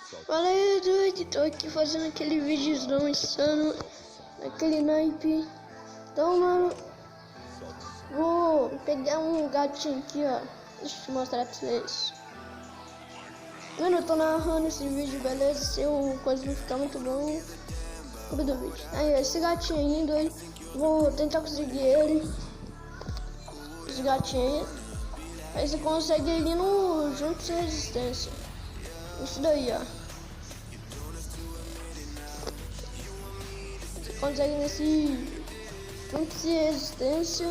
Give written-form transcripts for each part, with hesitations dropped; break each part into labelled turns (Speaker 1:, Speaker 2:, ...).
Speaker 1: Fala aí, doido, tô aqui fazendo aquele vídeozão insano, naquele naipe. Então, mano, vou pegar um gatinho aqui, ó. Deixa eu te mostrar pra vocês. Mano, eu tô narrando esse vídeo, beleza? Se o coisa não ficar muito bom, culpa do vídeo. Aí, esse gatinho aí, doido, vou tentar conseguir ele. Esse gatinho aí. Aí você consegue ele no Juntos de Resistência. Isso daí, ó. Você consegue nesse Juntos de Resistência.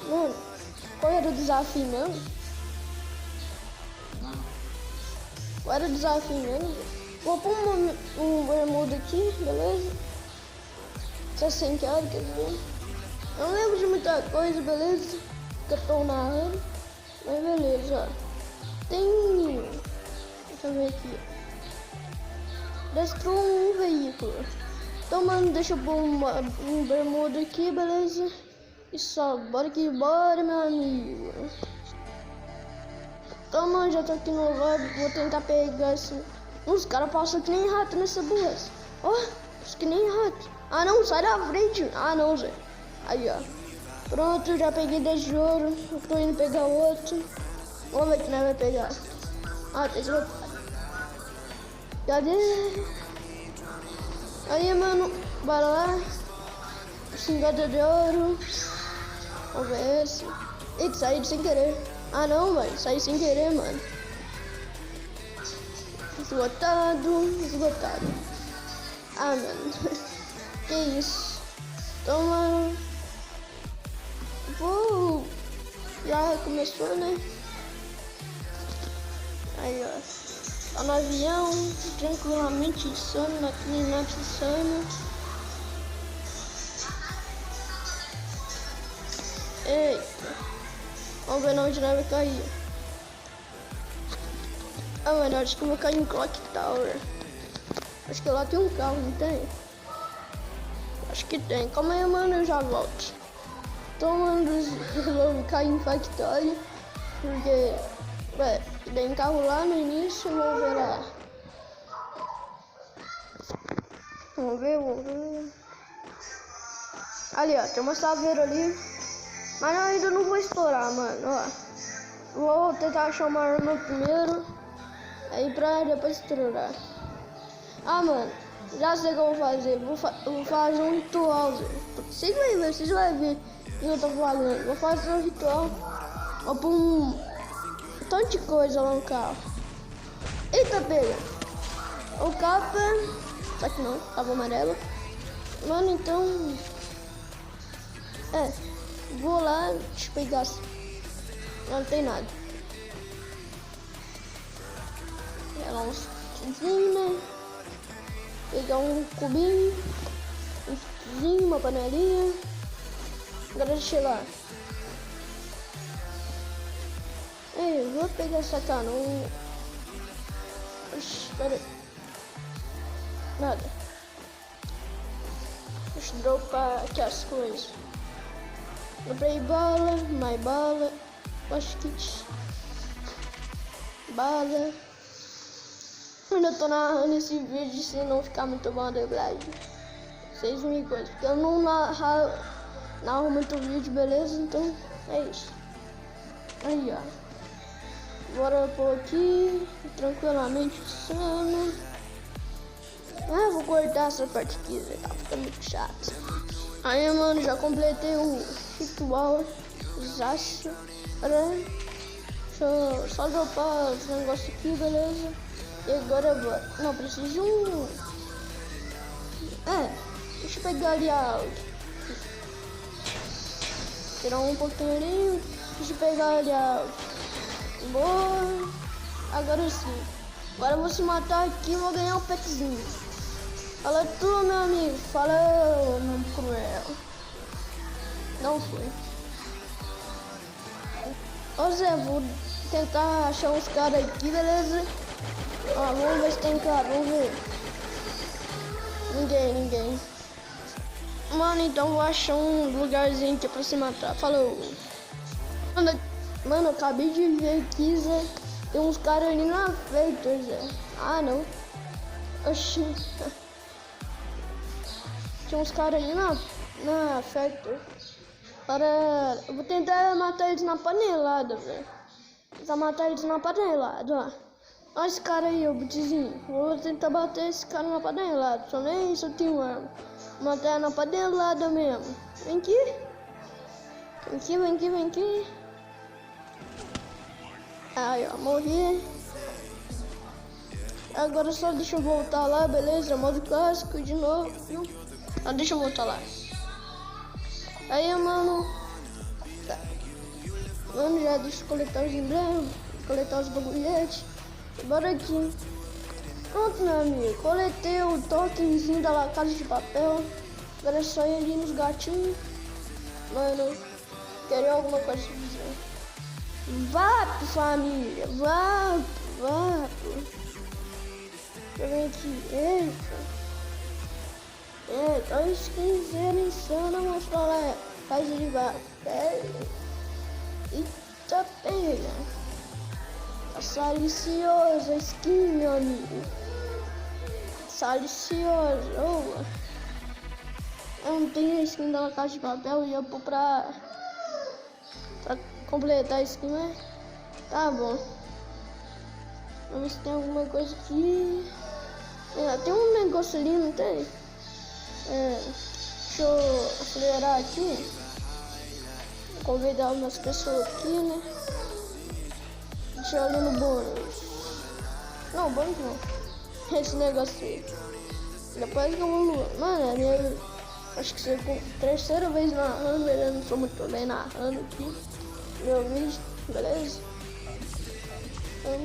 Speaker 1: Mano, qual era o desafio mesmo? Qual era o desafio mesmo? Vou pôr um bermuda aqui, beleza? 60 horas, quer dizer. Eu não lembro de muita coisa, beleza? Que eu tô narrando. Mas beleza, ó. Tem... Deixa eu ver aqui. Destrua um veículo. Então, mano, deixa eu pôr um bermuda aqui, beleza? E só, bora que bora, meu amigo. Então, mano, já tô aqui no lobby. Vou tentar pegar esse... Os caras passam que nem rato nessa boas. Ó, que nem rato. Ah, não, sai da frente. Ah, não, Zé. Aí, ó. Pronto, já peguei 10 de ouro. Eu tô indo pegar outro. Vamos ver que nós vai pegar. Ah, tá esgotado. Cadê? Aí, mano, bora lá. 50 de ouro. Vamos ver esse. Eita, saí sem querer. Ah, não, velho. Saí sem querer, mano. Esgotado. Ah, mano. Que isso? Então, mano. Vou. Já começou, né? Aí, ó. Tá no avião. Tranquilamente insano. Naquele noite insano. Eita. Vamos ver onde nós vai cair. Ah, mano, acho que eu vou cair em Clock Tower. Acho que lá tem um carro, não tem? Acho que tem. Calma aí, mano, eu já volto. Então, mano, resolvi cair em Factory. Porque, ué, tem carro lá no início, vamos ver lá. Vamos ver. Ali, ó, tem uma saveira ali. Mas eu ainda não vou explorar, mano, ó. Vou tentar achar uma arma primeiro. Aí pra depois explorar. Ah, mano, já sei o que eu vou fazer. Vou fazer um ritual. Vocês vão ver o que eu tô falando. Vou fazer um ritual. Vou pôr um tanto de coisa lá no carro. Eita, pega. O capa. Só que não, tava amarelo. Mano, então. Vou lá, deixa eu pegar. Não tem nada. Pegar uns kitzinhos, né? Pegar um cubinho, um kitzinho, uma panelinha. Agora deixa eu lá. Ei, vou pegar essa canoa. Oxi, pera aí. Nada. Deixa eu dropar aqui as coisas. Comprei bala, mais bala, kit, bala. Eu ainda tô narrando esse vídeo se não ficar muito bom a dublagem. 6.000 coisas, porque eu não narro muito vídeo, beleza? Então é isso. Aí, ó. Bora pôr aqui, tranquilamente, insano. Ah, vou cortar essa parte aqui, tá ficando muito chato. Aí, mano, já completei o ritual. Deixa eu só dropar os negócios aqui, beleza? E agora bora. Não, preciso de um... deixa eu pegar ali a áudio. Tirar um pouquinho. Deixa eu pegar ali a áudio. Boa. Agora sim. Agora eu vou se matar aqui e vou ganhar um petzinho. Fala tu, meu amigo. Fala, meu cruel. Não foi. Ô Zé, vou tentar achar uns caras aqui, beleza? Ó, vamos ver se tem cara, vamos ver. Ninguém. Mano, então vou achar um lugarzinho aqui pra se matar. Falou. Mano, eu acabei de ver aqui, Zé. Tem uns caras ali na frente, Zé. Ah, não. Oxi. Tinha uns caras ali na Factor. Eu vou tentar matar eles na panelada, velho. Tentar matar eles na panelada, ó. Olha esse cara aí, o butizinho. Vou tentar bater esse cara na panelada. Só nem isso eu tenho arma. Vou matar na panelada mesmo. Vem aqui. Vem aqui, vem aqui, vem aqui. Aí, ó, morri. Agora só deixa eu voltar lá, beleza? Modo clássico de novo. Ah, deixa eu voltar lá. Aí, mano. Tá. Mano, já deixa eu coletar os emblemas, coletar os bagulhetes. Bora aqui. Pronto, meu amigo. Coletei o tokenzinho da La Casa de Papel. Agora é só ir ali nos gatinhos. Mano, queria alguma coisa pra dizer. Vapo, família. Vapo. Deixa eu ver aqui. Eita, olha isso que insana, mostra lá. Faz ele vapo. Eita, pega. Tá salicioso a skin, meu amigo. Salicioso. Eu não tenho a skin da La Casa de Papel e eu vou pra completar a skin, né? Tá bom. Vamos ver se tem alguma coisa aqui. Tem um negócio ali, não tem? Deixa eu acelerar aqui. Vou convidar umas pessoas aqui, né? Deixa eu ali no bônus. Não, bônus não. Esse negócio aí. Depois que eu vou... Mano, eu acho que você é a terceira vez narrando. Eu não sou muito bem narrando aqui. Meu vídeo, beleza? É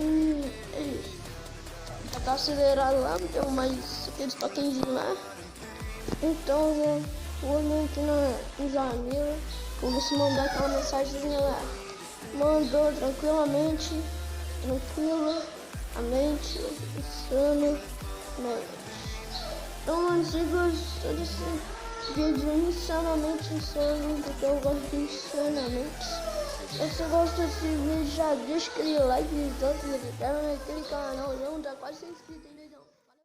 Speaker 1: isso. Já tá acelerado lá, não tem mais aqueles toquinhos lá. Então, né, vou vir aqui nos amigos. Vou ver se mandar aquela mensagenzinha lá. Mandou tranquilamente, insano, Então, mano, se gostou desse vídeo insanamente insano, porque eu gosto de insanamente. Se você gostou desse vídeo, já deixa aquele like, então se inscreve naquele canal, já tá quase inscrito.